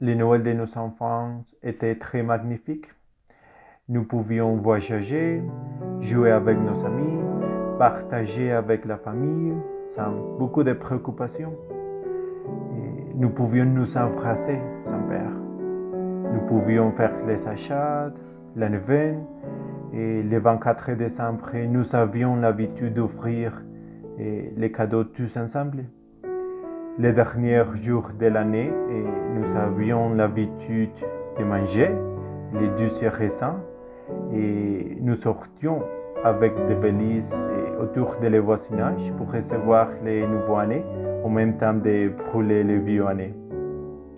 Les Noëls de nos enfants étaient très magnifiques. Nous pouvions voyager, jouer avec nos amis, partager avec la famille sans beaucoup de préoccupations. Et nous pouvions nous embrasser sans peur. Nous pouvions faire les achats, la neuvaine, et le 24 décembre, nous avions l'habitude d'offrir les cadeaux tous ensemble. Les derniers jours de l'année, nous avions l'habitude de manger les 12 récents et nous sortions avec des valises autour de les voisinages pour recevoir les nouveaux années en même temps de brûler les vieux années.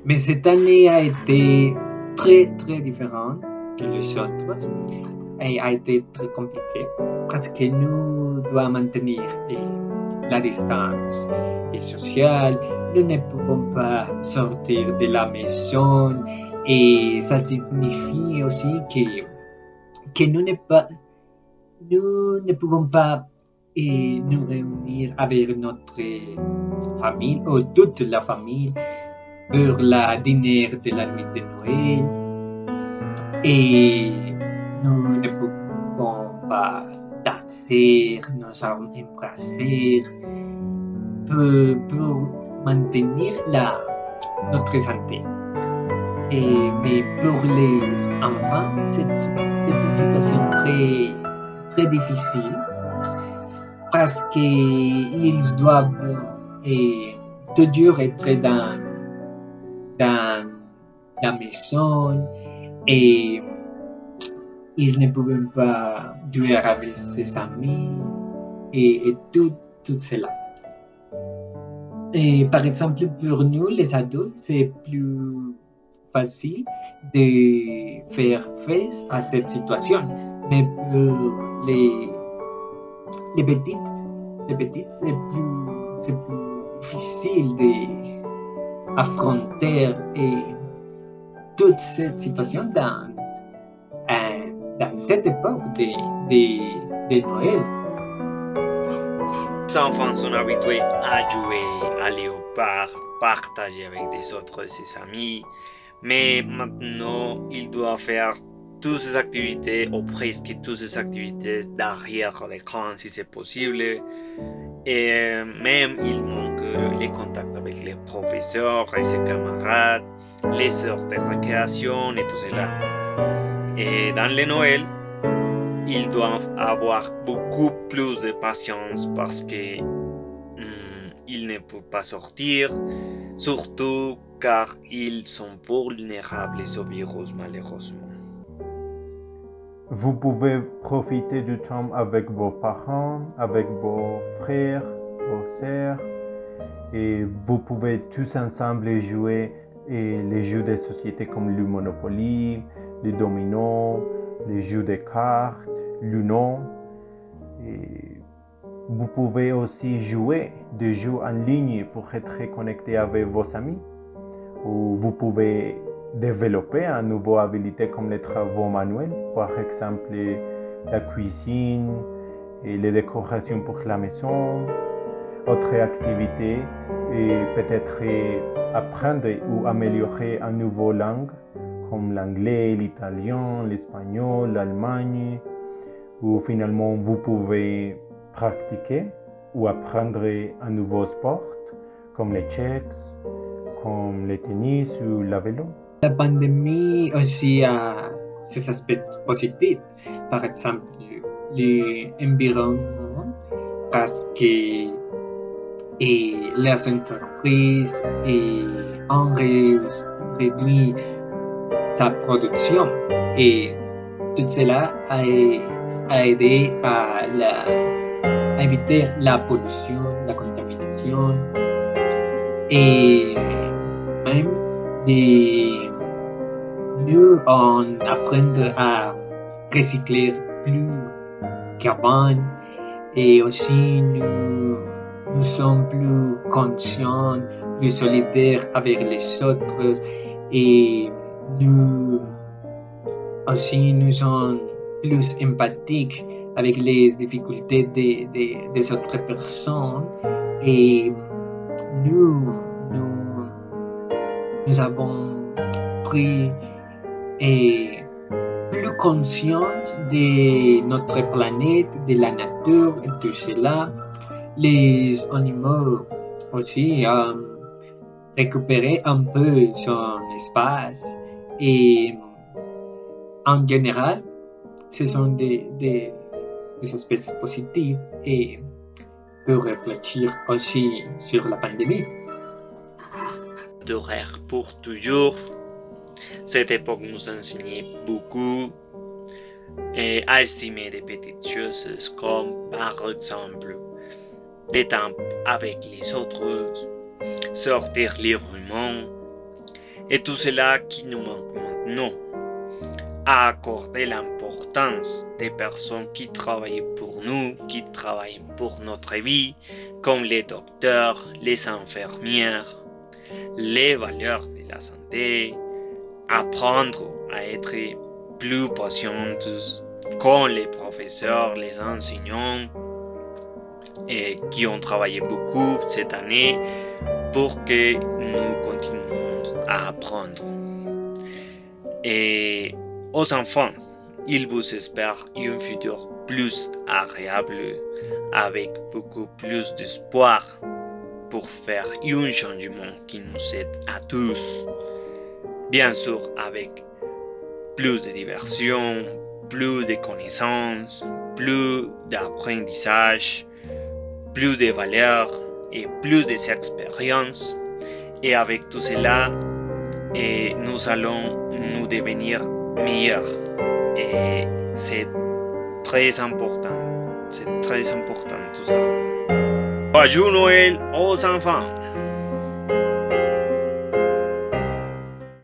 Mais cette année a été très très différente que les autres et a été très compliquée parce que nous devons maintenir la distance sociale, nous ne pouvons pas sortir de la maison et ça signifie aussi que nous ne pouvons pas nous réunir avec notre famille ou toute la famille pour la dîner de la nuit de Noël et nous ne pouvons pas danser, nous embrasser pour maintenir notre santé. Mais pour les enfants, c'est une situation très, très difficile parce qu'ils doivent toujours être dans la maison et ils ne peuvent pas jouer avec ses amis et tout cela. Et par exemple, pour nous, les adultes, c'est plus facile de faire face à cette situation. Mais pour les petits, c'est plus difficile d'affronter toute cette situation dans cette époque de Noël. Les enfants sont habitués à jouer, à aller au parc, partager avec des autres de ses amis, mais maintenant ils doivent faire toutes ces activités ou presque toutes ces activités derrière l'écran si c'est possible. Et même il manque les contacts avec les professeurs et ses camarades, les heures de récréation et tout cela. Et dans les Noël, ils doivent avoir beaucoup plus de patience parce que ils ne peuvent pas sortir, surtout car ils sont vulnérables au virus malheureusement. Vous pouvez profiter du temps avec vos parents, avec vos frères, vos sœurs, et vous pouvez tous ensemble jouer les jeux de société comme le Monopoly, le Domino, les jeux de cartes, l'Uno. Et vous pouvez aussi jouer des jeux en ligne pour être connecté avec vos amis. Ou vous pouvez développer une nouvelle habilité comme les travaux manuels, par exemple la cuisine et les décorations pour la maison. Autre activité et peut-être apprendre ou améliorer une nouvelle langue comme l'anglais, l'italien, l'espagnol, l'allemagne. Ou finalement vous pouvez pratiquer ou apprendre un nouveau sport comme les chess, comme le tennis ou la vélo. La pandémie aussi a ses aspects positifs, par exemple l'environnement, parce que les entreprises ont réduit sa production et tout cela a aidé à éviter la pollution, la contamination et même nous on apprendre à recycler plus qu'avant et aussi nous sommes plus conscients, plus solidaires avec les autres et nous aussi nous sommes plus empathiques avec les difficultés des autres personnes et nous avons esprit est plus conscient de notre planète, de la nature et tout cela. Les animaux aussi récupérer un peu son espace et en général, ce sont des aspects positifs et peut réfléchir aussi sur la pandémie. D'horaire pour toujours. Cette époque nous enseignait beaucoup et à estimer des petites choses comme par exemple des temps avec les autres, sortir librement et tout cela qui nous manque maintenant. À accorder l'importance des personnes qui travaillent pour nous, qui travaillent pour notre vie, comme les docteurs, les infirmières, les valeurs de la santé, apprendre à être plus patientes comme les professeurs, les enseignants et qui ont travaillé beaucoup cette année pour que nous continuions à apprendre. Et aux enfants, ils vous espèrent un futur plus agréable avec beaucoup plus d'espoir pour faire un changement qui nous aide à tous. Bien sûr, avec plus de diversion, plus de connaissances, plus d'apprentissage, plus de valeurs et plus d'expériences. Et avec tout cela, nous allons nous devenir meilleurs. Et c'est très important. C'est très important tout ça. Joyeux Noël aux enfants!